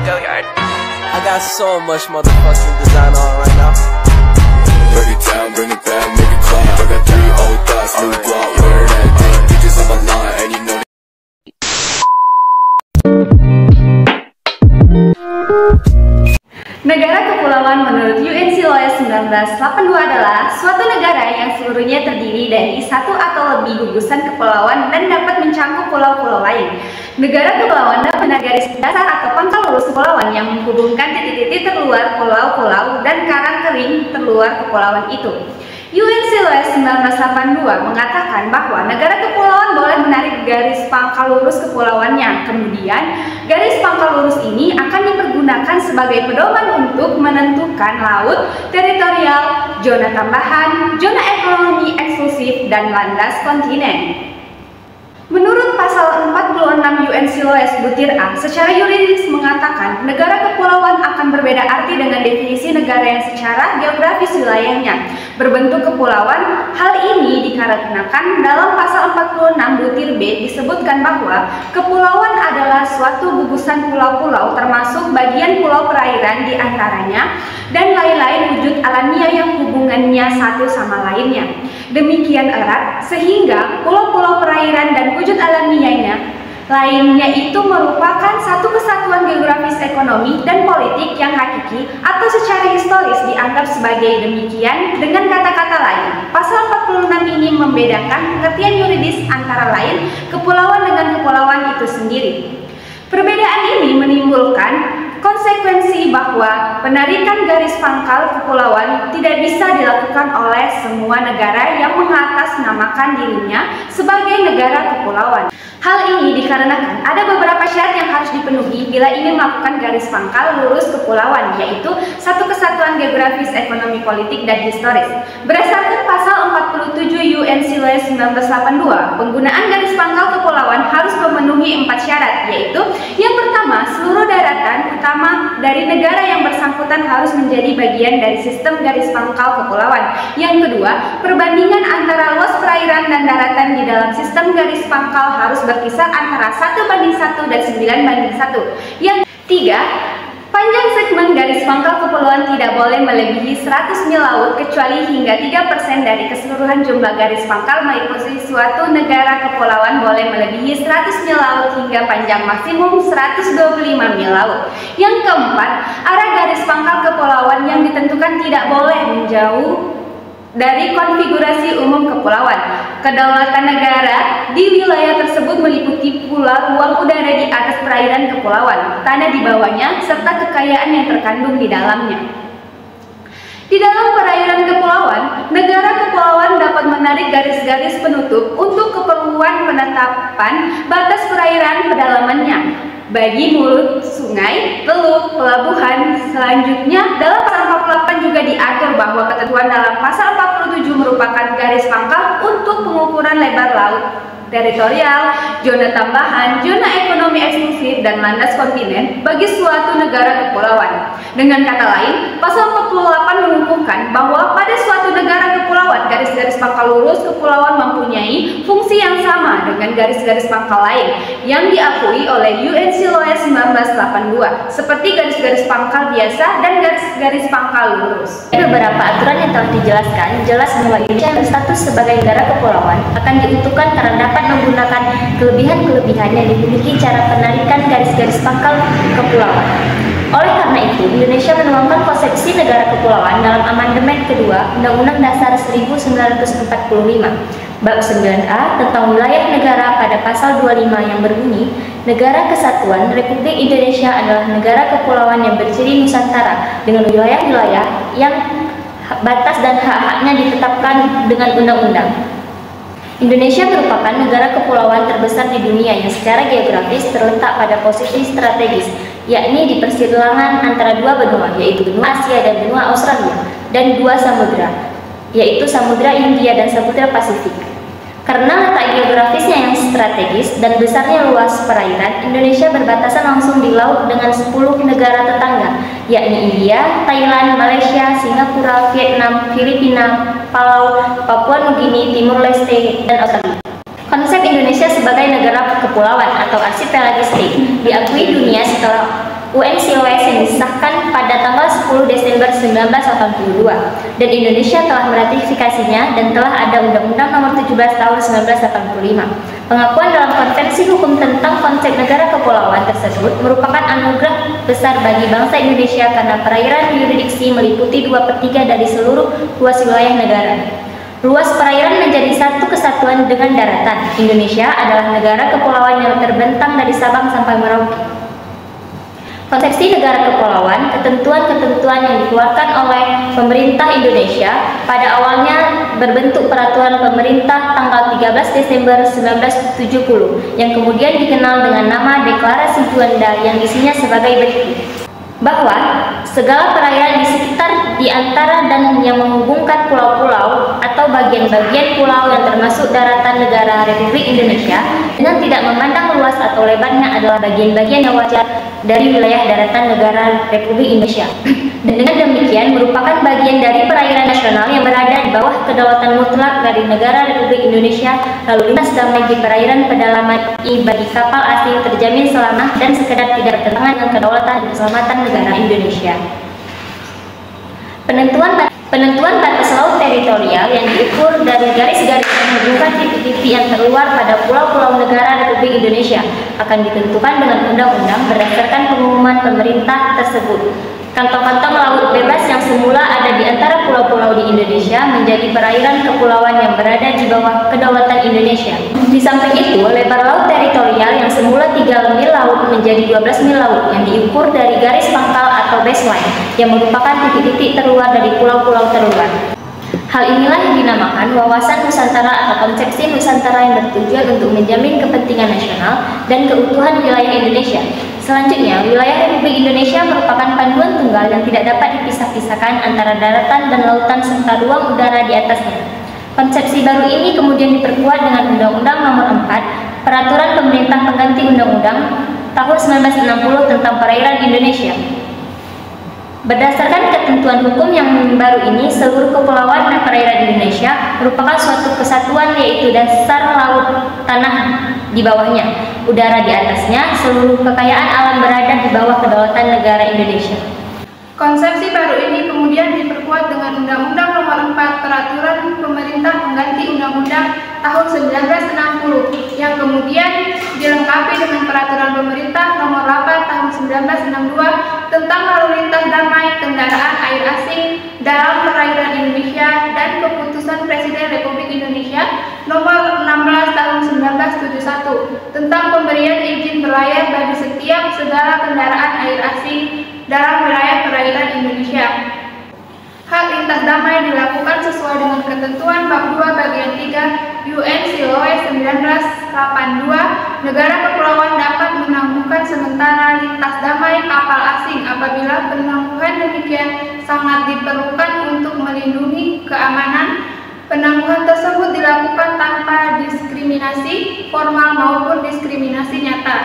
I got so much motherfucking design on right now. Break it down, bring it back, make it clap. I got 3 old thoughts, new block, where that thing. Bitches on my line, and you know. Negara kepulauan menurut UNCLOS 1982 adalah suatu negara yang seluruhnya terdiri dari satu atau lebih gugusan kepulauan dan dapat mencakup pulau-pulau lain. Negara kepulauan dapat garis dasar atau pangkal lurus kepulauan yang menghubungkan titik-titik terluar pulau-pulau dan karang kering terluar kepulauan itu. UNCLOS 1982 mengatakan bahwa negara kepulauan boleh menarik garis pangkal lurus kepulauannya. Kemudian, garis pangkal lurus ini akan dipergunakan sebagai pedoman untuk menentukan laut, teritorial, zona tambahan, zona ekonomi eksklusif, dan landas kontinen. Menurut pasal 46 UNCLOS butir A, secara yuridis mengatakan negara kepulauan akan berbeda arti dengan definisi negara yang secara geografis wilayahnya berbentuk kepulauan. Hal ini dikarenakan dalam pasal 46 butir B disebutkan bahwa kepulauan adalah suatu gugusan pulau-pulau termasuk bagian pulau perairan di antaranya dan lain-lain wujud alamiah yang hubungannya satu sama lainnya demikian erat sehingga pulau-pulau perairan dan wujud alamiahnya lainnya itu merupakan satu kesatuan geografis, ekonomi, dan politik yang hakiki atau secara historis dianggap sebagai demikian. Dengan kata-kata lain, pasal 46 ini membedakan pengertian yuridis antara lain kepulauan dengan kepulauan itu sendiri. Perbedaan ini menimbulkan konsekuensi bahwa penarikan garis pangkal kepulauan tidak bisa dilakukan oleh semua negara yang mengatasnamakan dirinya sebagai negara kepulauan. Hal ini dikarenakan ada beberapa syarat yang harus dipenuhi bila ingin melakukan garis pangkal lurus kepulauan, yaitu satu kesatuan geografis, ekonomi, politik, dan historis. Berdasarkan pasal 47 UNCLOS 1982, penggunaan garis pangkal kepulauan harus memenuhi 4 syarat, yaitu yang pertama, seluruh daratan utama dari negara yang bersangkutan harus menjadi bagian dari sistem garis pangkal kepulauan. Yang kedua, perbandingan antara luas perairan dan daratan di dalam sistem garis pangkal harus berkisar antara 1:1 dan 9:1. Yang tiga, panjang segmen garis pangkal kepulauan tidak boleh melebihi 100 mil laut kecuali hingga 3% dari keseluruhan jumlah garis pangkal meliputi suatu negara kepulauan boleh melebihi 100 mil laut hingga panjang maksimum 125 mil laut. Yang keempat, arah garis pangkal kepulauan yang ditentukan tidak boleh menjauh dari konfigurasi umum kepulauan. Kedaulatan negara di wilayah tersebut meliputi pula ruang udara di atas perairan kepulauan, tanah di bawahnya, serta kekayaan yang terkandung di dalamnya. Di dalam perairan kepulauan, negara kepulauan dapat menarik garis-garis penutup untuk keperluan penetapan batas perairan pedalamannya bagi mulut sungai, teluk, pelabuhan. Selanjutnya, dalam pasal 48 juga diatur bahwa ketentuan dalam pasal 47 merupakan garis pangkal untuk pengukuran lebar laut, teritorial, zona tambahan, zona ekonomi eksklusif, dan landas kontinen bagi suatu negara kepulauan. Dengan kata lain, pasal 48 mengukuhkan bahwa pada suatu negara kepulauan, garis-garis pangkal lurus kepulauan mempunyai fungsi yang sama dengan garis-garis pangkal lain yang diakui oleh UNCLOS 1982, seperti garis-garis pangkal biasa dan garis-garis pangkal lurus. Beberapa aturan yang telah dijelaskan jelas bahwa Indonesia yang berstatus sebagai negara kepulauan akan diuntukkan karena dapat menggunakan kelebihan-kelebihan yang dimiliki cara penarikan garis-garis pangkal kepulauan. Oleh karena itu, Indonesia menuangkan konsepsi negara kepulauan dalam amandemen kedua Undang-Undang Dasar 1945 Bab 9A tentang wilayah negara pada pasal 25 yang berbunyi, Negara Kesatuan Republik Indonesia adalah negara kepulauan yang berciri Nusantara dengan wilayah-wilayah yang batas dan hak-haknya ditetapkan dengan undang-undang. Indonesia merupakan negara kepulauan terbesar di dunia yang secara geografis terletak pada posisi strategis, yakni di persilangan antara dua benua, yaitu benua Asia dan benua Australia, dan dua samudra, yaitu Samudra Hindia dan Samudra Pasifik. Karena letak geografisnya yang strategis dan besarnya luas perairan, Indonesia berbatasan langsung di laut dengan 10 negara tetangga, yakni India, Thailand, Malaysia, Singapura, Vietnam, Filipina, Palau, Papua Nugini, Timur Leste, dan Australia. Konsep Indonesia sebagai negara kepulauan atau archipelagic state diakui dunia setelah UNCLOS yang disahkan pada tanggal 10 Desember 1982 dan Indonesia telah meratifikasinya dan telah ada Undang-Undang Nomor 17 Tahun 1985. Pengakuan dalam Konvensi Hukum tentang konsep negara kepulauan tersebut merupakan anugerah besar bagi bangsa Indonesia karena perairan yurisdiksi meliputi 2/3 dari seluruh luas wilayah negara. Luas perairan menjadi satu kesatuan dengan daratan. Indonesia adalah negara kepulauan yang terbentang dari Sabang sampai Merauke. Konsepsi negara kepulauan, ketentuan-ketentuan yang dikeluarkan oleh pemerintah Indonesia pada awalnya berbentuk peraturan pemerintah tanggal 13 Desember 1970 yang kemudian dikenal dengan nama Deklarasi Juanda yang isinya sebagai berikut. Bahwa segala perairan di sekitar, di antara dan yang menghubungkan pulau-pulau atau bagian-bagian pulau yang termasuk daratan negara Republik Indonesia dengan tidak memandang luas atau lebarnya adalah bagian-bagian yang wajar dari wilayah daratan negara Republik Indonesia. Dan dengan demikian merupakan bagian dari perairan nasional yang berada di bawah kedaulatan mutlak dari negara Republik Indonesia. Lalu lintas damai di perairan pedalaman I bagi kapal asing terjamin selamat dan sekedar tidak bertentangan dengan kedaulatan dan keselamatan negara Indonesia. Penentuan batas laut teritorial yang diukur dari garis-garis yang menghubungkan titik-titik yang terluar pada pulau-pulau negara Republik Indonesia akan ditentukan dengan undang-undang berdasarkan pengumuman pemerintah tersebut. Kantong-kantong laut bebas yang semula ada di antara pulau-pulau di Indonesia menjadi perairan kepulauan yang berada di bawah kedaulatan Indonesia. Di samping itu, lebar laut teritorial yang semula 3 mil laut menjadi 12 mil laut yang diukur dari garis pangkal atau baseline yang merupakan titik-titik terluar dari pulau-pulau terluar. Hal inilah yang dinamakan wawasan Nusantara atau konsepsi Nusantara yang bertujuan untuk menjamin kepentingan nasional dan keutuhan wilayah Indonesia. Selanjutnya, wilayah Republik Indonesia merupakan panduan tunggal yang tidak dapat dipisah-pisahkan antara daratan dan lautan serta ruang udara di atasnya. Konsepsi baru ini kemudian diperkuat dengan Undang-Undang Nomor 4, Peraturan Pemerintah Pengganti Undang-Undang Tahun 1960 tentang Perairan Indonesia. Berdasarkan ketentuan hukum yang baru ini, seluruh kepulauan dan perairan Indonesia merupakan suatu kesatuan, yaitu dasar laut, tanah di bawahnya, udara di atasnya, seluruh kekayaan alam berada di bawah kedaulatan negara Indonesia. Konsepsi baru ini kemudian diperkuat dengan Undang-Undang Nomor 4 Peraturan Pemerintah Pengganti Undang-Undang Tahun 1960 yang kemudian dilengkapi dengan Peraturan Pemerintah Nomor 8 Tahun 1962 tentang lalu lintas damai kendaraan air asing dalam perairan Indonesia dan Keputusan Presiden Republik Indonesia Nomor 16 Tahun 1971 tentang pemberian izin berlayar bagi setiap segala kendaraan air asing dalam wilayah perairan Indonesia. Hak lintas damai dilakukan sesuai dengan ketentuan Bab 2 Bagian 3 UNCLOS 1982. Negara kepulauan dapat menangguhkan sementara lintas damai kapal asing apabila penangguhan demikian sangat diperlukan untuk melindungi keamanan. Penangguhan tersebut dilakukan tanpa diskriminasi formal maupun diskriminasi nyata.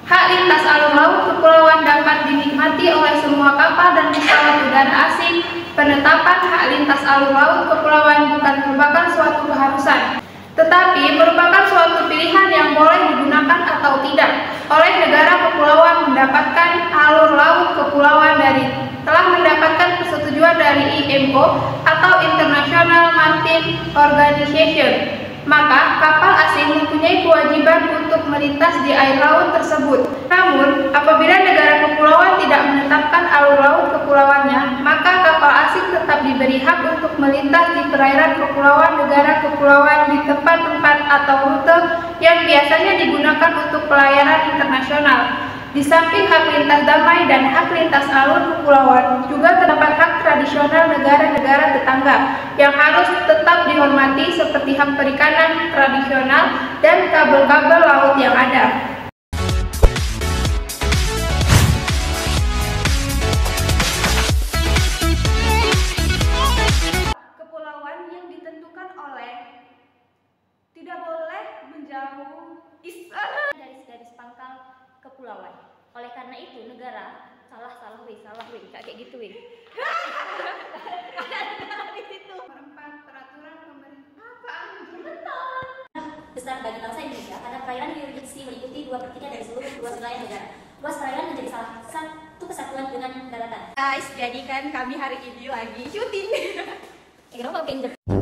Hak lintas alur laut kepulauan dapat dinikmati oleh semua kapal dan pesawat udara asing. Penetapan hak lintas alur laut kepulauan bukan merupakan suatu keharusan, tetapi merupakan suatu pilihan yang boleh digunakan atau tidak oleh negara kepulauan mendapatkan alur laut kepulauan telah mendapatkan persetujuan dari IMO atau International Maritime Organization. Maka kapal asing mempunyai kewajiban untuk melintas di air laut tersebut. Namun, apabila negara kepulauan tidak menetapkan alur laut kepulauannya, maka kapal asing tetap diberi hak untuk melintas di perairan kepulauan negara kepulauan di tempat-tempat atau rute yang biasanya digunakan untuk pelayaran internasional. Di samping hak lintas damai dan hak lintas alur kepulauan, juga terdapat hak tradisional negara-negara tetangga yang harus tetap dihormati seperti hak perikanan tradisional dan kabel-kabel laut yang ada. Kepulauan yang ditentukan oleh tidak boleh menjauh Garis-garis pangkal kepulauan. Oleh karena itu negara salah kayak gitu weh. Di situ. Peraturan pemerintah Besar bagi bangsa Indonesia karena perairan yurisdiksi meliputi 2/3 dari seluruh luas wilayah negara. luas perairan menjadi salah satu kesatuan dengan daratan. Guys, jadi kan kami hari ini lagi syuting. Kira-kira